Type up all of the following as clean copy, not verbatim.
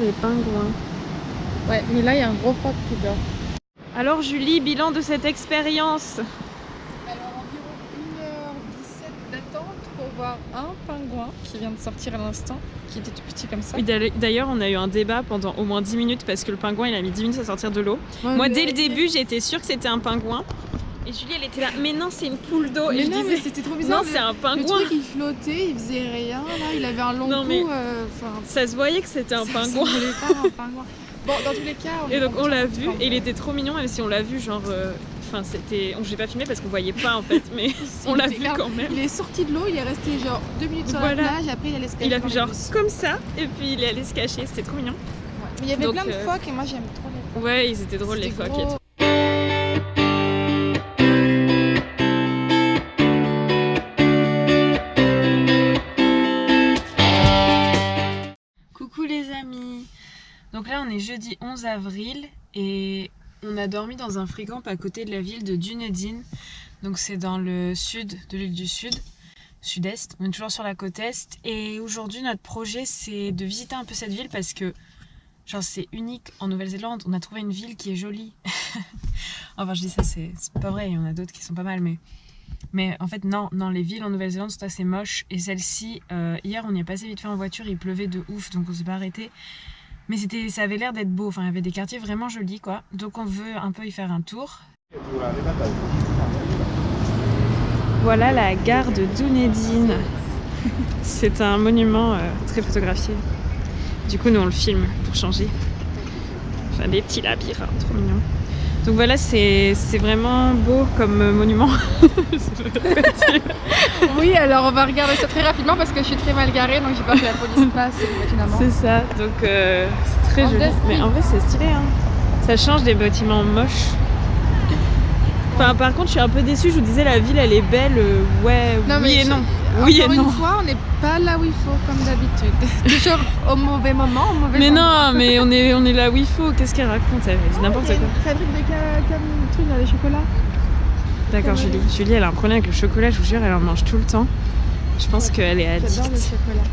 les pingouins. Ouais, mais là il y a un gros phoque qui dort. Alors Julie, bilan de cette expérience? Alors environ 1h17 d'attente pour voir un pingouin qui vient de sortir à l'instant, qui était tout petit comme ça. Oui, d'ailleurs on a eu un débat pendant au moins 10 minutes parce que le pingouin il a mis 10 minutes à sortir de l'eau. Moi dès le début j'étais sûre que c'était un pingouin. Et Julie elle était là, mais non c'est une poule d'eau. Et je disais, mais c'était trop bizarre. Non c'est un pingouin. Le truc il flottait, il faisait rien, là il avait un long cou. Ça se voyait que c'était un pingouin. Ça voulait pas un pingouin. Bon dans tous les cas. Et donc on l'a vu et il était trop mignon même si on l'a vu genre... Enfin c'était... Je l'ai pas filmé parce qu'on voyait pas en fait mais on l'a vu quand même. Il est sorti de l'eau, il est resté genre 2 minutes sur la plage, après il allait se cacher. Il a fait genre comme ça et puis il est allé se cacher, c'était trop mignon. Ouais. Mais il y avait plein de phoques et moi j'aime trop les phoques. Ouais ils étaient drôles les phoques et tout. Coucou les amis. Donc là on est jeudi 11 avril et on a dormi dans un free camp à côté de la ville de Dunedin. Donc c'est dans le sud de l'île du sud-est. On est toujours sur la côte est et aujourd'hui notre projet c'est de visiter un peu cette ville parce que genre c'est unique en Nouvelle-Zélande. On a trouvé une ville qui est jolie. Enfin je dis ça c'est pas vrai, il y en a d'autres qui sont pas mal mais en fait non, les villes en Nouvelle-Zélande sont assez moches et celle-ci, hier on y est passé vite fait en voiture, il pleuvait de ouf donc on s'est pas arrêté. Mais ça avait l'air d'être beau, enfin il y avait des quartiers vraiment jolis quoi. Donc on veut un peu y faire un tour. Voilà la gare de Dunedin. C'est un monument très photographié. Du coup nous on le filme pour changer. Enfin des petits labyrinthes, trop mignons. Donc voilà, c'est vraiment beau comme monument. Oui, alors on va regarder ça très rapidement parce que je suis très mal garée, donc j'ai pas fait la police passe finalement. C'est ça, donc c'est très joli. Mais en vrai c'est stylé, hein. Ça change des bâtiments moches. Enfin par contre je suis un peu déçue, je vous disais la ville elle est belle, ouais, non, oui et non. Oui et non. Encore une fois, on n'est pas là où il faut comme d'habitude. Toujours au mauvais moment, au mauvais moment. Non, mais on est là où il faut. Qu'est-ce qu'elle raconte? Elle dit n'importe quoi. C'est un truc de truc dans les chocolats. D'accord, Julie. Julie, elle a un problème avec le chocolat, je vous jure, elle en mange tout le temps. Je pense qu'elle est addict. J'adore le chocolat.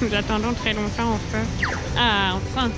Nous attendons très longtemps enfin. Ah, enfin.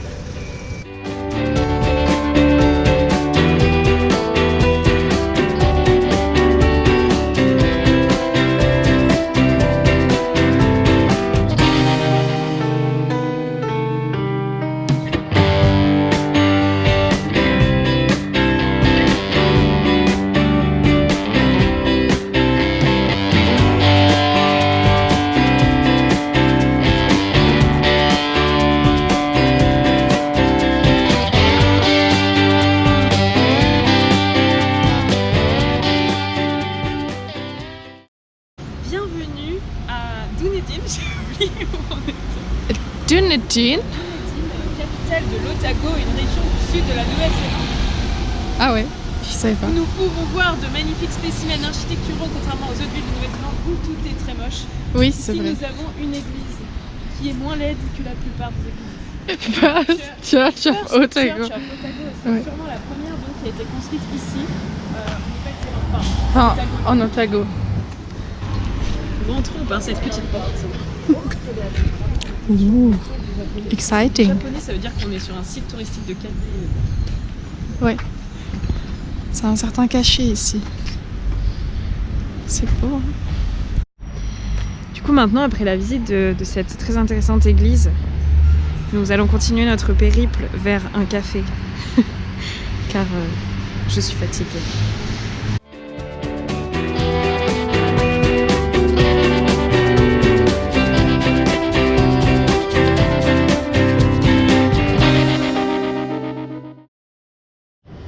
Bienvenue à Dunedin, j'ai oublié où on était. Dunedin, Capitale de l'Otago, une région du sud de la Nouvelle-Zélande. ah ouais, je savais pas. Nous pouvons voir de magnifiques spécimens architecturaux contrairement aux autres villes de Nouvelle-Zélande où tout est très moche. Oui, c'est Ici vrai. nous avons une église qui est moins laide que la plupart des églises. Church of Otago. C'est Ouais. sûrement la première donc, qui a été construite ici, en Nouvelle-Zélande. Enfin, en Otago. Rentrons par cette petite porte. Ouh, En exciting. japonais, ça veut dire qu'on est sur un site touristique de quel pays? Ouais. C'est un certain cachet ici. C'est beau. Hein. Du coup, maintenant, après la visite de cette très intéressante église, nous allons continuer notre périple vers un café. Car je suis fatiguée.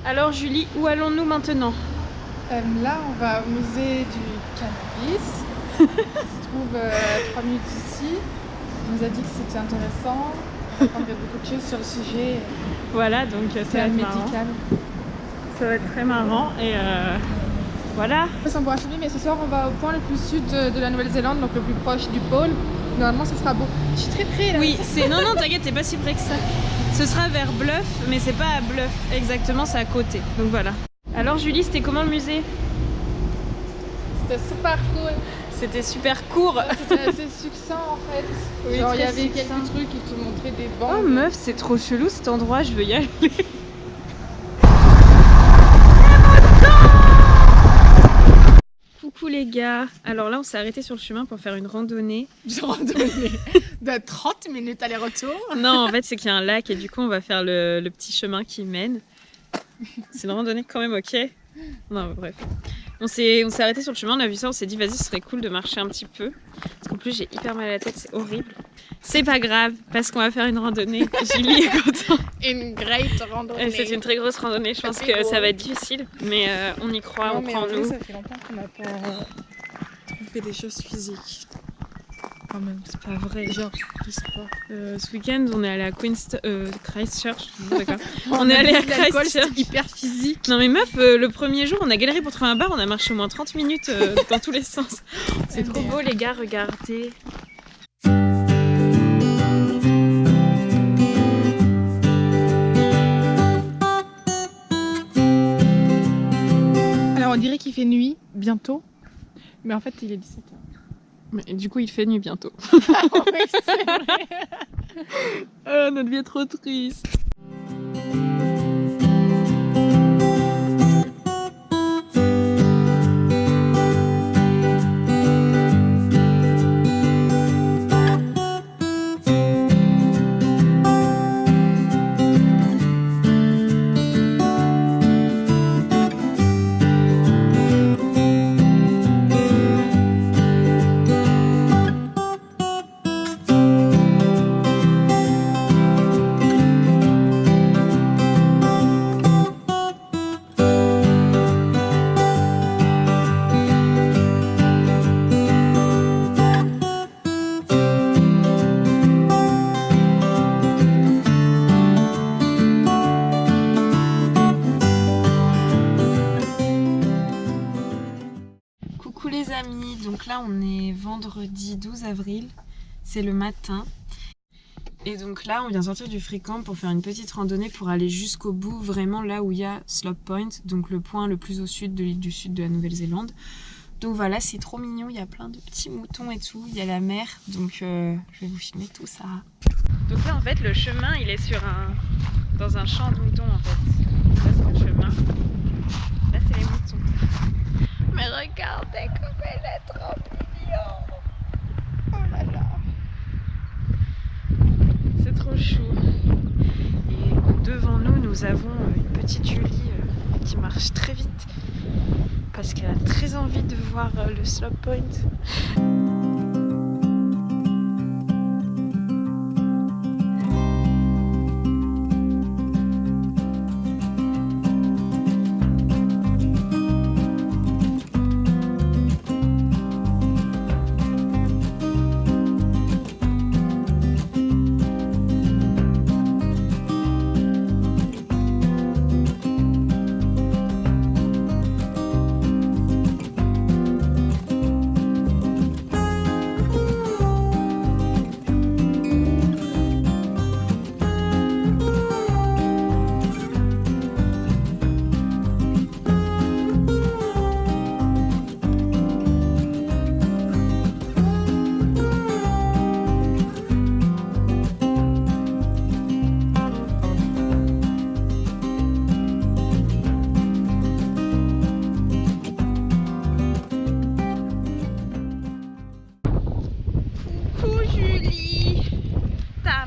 Alors Julie, où allons-nous maintenant? Là, on va au musée du cannabis. Il se trouve à 3 minutes d'ici. On nous a dit que c'était intéressant. On apprendrait beaucoup de choses sur le sujet. Voilà, donc ça va être marrant. médical. Ça va être très marrant et Voilà. C'est un bon achevé, mais ce soir on va au point le plus sud de la Nouvelle-Zélande, donc le plus proche du pôle. Normalement ce sera beau. Je suis très près là. Oui, c'est... Non, t'inquiète, t'es pas si près que ça. Ce sera vers Bluff, mais c'est pas à Bluff exactement, c'est à côté. Donc voilà. Alors Julie, c'était comment le musée? C'était super cool. C'était super court. C'était assez succinct en fait. Oui, genre il y très avait succinct. quelques trucs qui te montraient des bancs. Oh meuf, c'est trop chelou cet endroit, je veux y aller. Coucou les gars. Alors là, on s'est arrêté sur le chemin pour faire une randonnée. Une randonnée de 30 minutes aller-retour. Non, en fait, c'est qu'il y a un lac et du coup, on va faire le petit chemin qui mène. C'est une randonnée quand même, ok? Non, bref. On s'est arrêté sur le chemin, on a vu ça, on s'est dit vas-y, ce serait cool de marcher un petit peu. Parce qu'en plus, j'ai hyper mal à la tête, c'est horrible. C'est pas grave, parce qu'on va faire une randonnée. Julie est contente. Une great randonnée. C'est une très grosse randonnée, je pense que ça va être difficile. Mais on y croit, on croit en nous. Ça fait longtemps qu'on n'a pas fait des choses physiques. Quand même. C'est pas vrai. Genre, du sport. Ce week-end, on est allé à Christchurch. D'accord. On est allé à Christchurch. Hyper physique. Non mais meuf, le premier jour, on a galéré pour trouver un bar, on a marché au moins 30 minutes dans tous les sens. C'est trop beau les gars, regardez. Alors on dirait qu'il fait nuit bientôt, mais en fait il est 17h. Mais du coup, il fait nuit bientôt. Oui, c'est vrai. Notre vie est trop triste. Coucou les amis, donc là on est vendredi 12 avril, c'est le matin. Et donc là on vient sortir du free camp pour faire une petite randonnée pour aller jusqu'au bout, vraiment là où il y a Slop Point, donc le point le plus au sud de l'île du sud de la Nouvelle-Zélande. Donc voilà, c'est trop mignon, il y a plein de petits moutons et tout, il y a la mer, donc je vais vous filmer tout ça. Donc là en fait le chemin il est dans un champ de moutons en fait. Là c'est le chemin, là c'est les moutons. Mais regardez comme elle est trop mignonne. Oh là là. C'est trop chou. Et devant nous, nous avons une petite Julie qui marche très vite parce qu'elle a très envie de voir le Slop Point.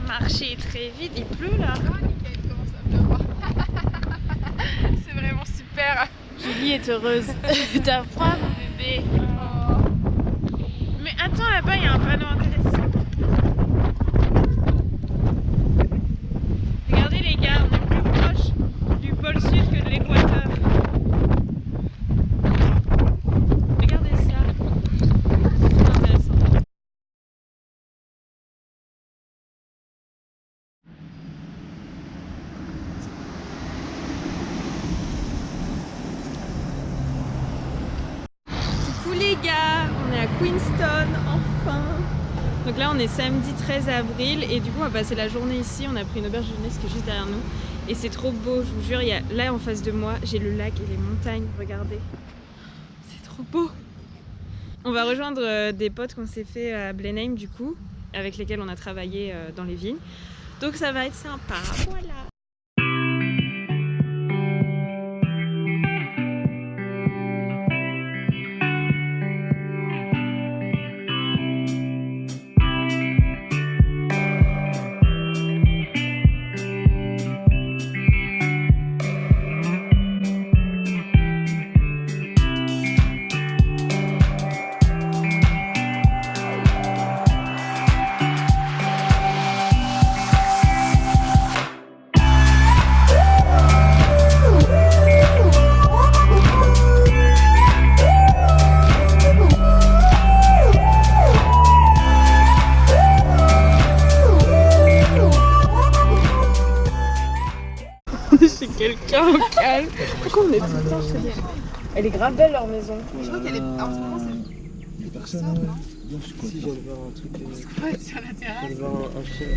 Marcher très vite, il pleut là. Il commence à pleuvoir. C'est vraiment super. Julie est heureuse. T'as froid mon bébé. Oh. Mais attends, là-bas il y a un panneau intéressant. Regardez les gars, on est plus proche du pôle sud que de l'équateur. Regardez ça. C'est intéressant. Queenstown, enfin. Donc là on est samedi 13 avril et du coup on va passer la journée ici. On a pris une auberge jeunesse qui est juste derrière nous. Et c'est trop beau, je vous jure, là en face de moi, j'ai le lac et les montagnes, regardez. C'est trop beau. On va rejoindre des potes qu'on s'est fait à Blenheim du coup, avec lesquels on a travaillé dans les vignes. Donc ça va être sympa, voilà. Chez quelqu'un au calme. Pourquoi on est tout le temps chez elle? Elle est grave belle leur maison. Je crois qu'elle est. En ce moment, c'est. Si j'allais voir un truc. Ouais, sur la terrasse. J'allais voir un chien.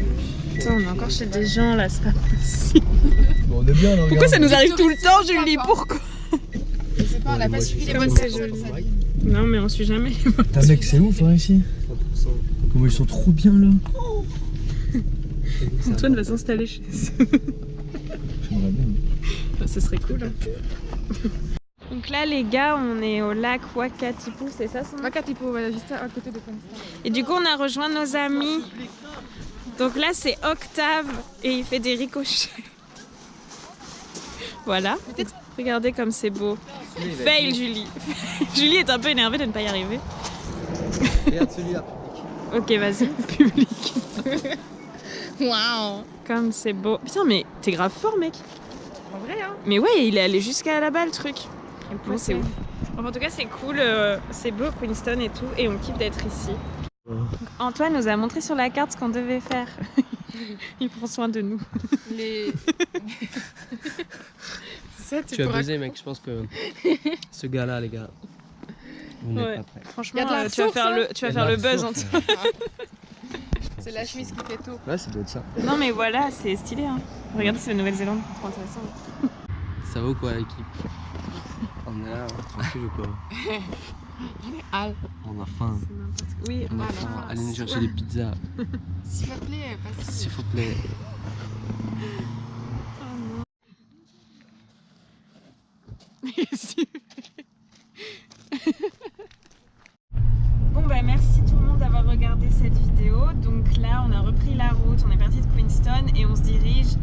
Putain, on est encore chez des gens là, c'est pas possible. Bon, on est bien là. Pourquoi ça nous arrive tout le temps, Julie? Pourquoi? Je sais pas, on a pas suivi les bonnes c'est personnes. joli. ça dit. Non, mais on suit jamais. Putain, mec, c'est ouf hein, ici. 100%. Comment ils sont trop bien là. Antoine va s'installer chez eux. J'aimerais bien. Ce serait cool. Hein. Donc là, les gars, on est au lac Wakatipu, c'est ça son nom? Wakatipu, ouais, juste à côté de Queenstown. Et du coup, on a rejoint nos amis. Donc là, c'est Octave et il fait des ricochets. Voilà. Regardez comme c'est beau. Fail, Julie. Julie est un peu énervée de ne pas y arriver. Regarde celui-là. Ok, vas-y, public. Waouh! Comme c'est beau. Putain, mais t'es grave fort, mec. En vrai, hein? Mais ouais, il est allé jusqu'à là-bas, le truc. Bon, c'est Ouais. ouf. Enfin, en tout cas, c'est cool. C'est beau, Queenstown et tout. Et on kiffe d'être ici. Donc, Antoine nous a montré sur la carte ce qu'on devait faire. Il prend soin de nous. Les. Ça, Tu as baisé, mec. Je pense que ce gars-là, les gars, vous n'êtes Ouais. pas prêts. Franchement, Il y a de la tu vas ressource, faire hein. le, tu vas faire le buzz, Antoine. C'est la chemise qui fait tout. Ouais, ça doit être ça. Non, mais voilà, c'est stylé. Hein. Regardez, c'est la Nouvelle-Zélande. Trop intéressant. Ça va ou quoi, l'équipe? On est là, tranquille ou quoi? Al. On a faim. C'est n'importe quoi. Oui, On a Ah, faim. non. Allez nous chercher des pizzas, S'il vous plaît, parce s'il vous plaît. Bon bah merci tout le monde d'avoir regardé cette vidéo. Donc là on a repris la route, on est parti de Queenstown et on se dirige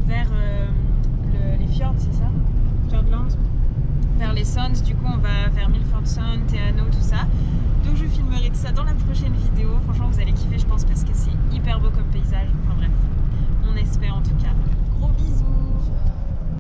vers les fjords, c'est ça? Fjordland, vers les Sounds. Du coup on va vers Milford Sound, Teano, tout ça. Donc je filmerai tout ça dans la prochaine vidéo. Franchement vous allez kiffer je pense parce que c'est hyper beau comme paysage. Enfin bref, on espère en tout cas. Gros bisous.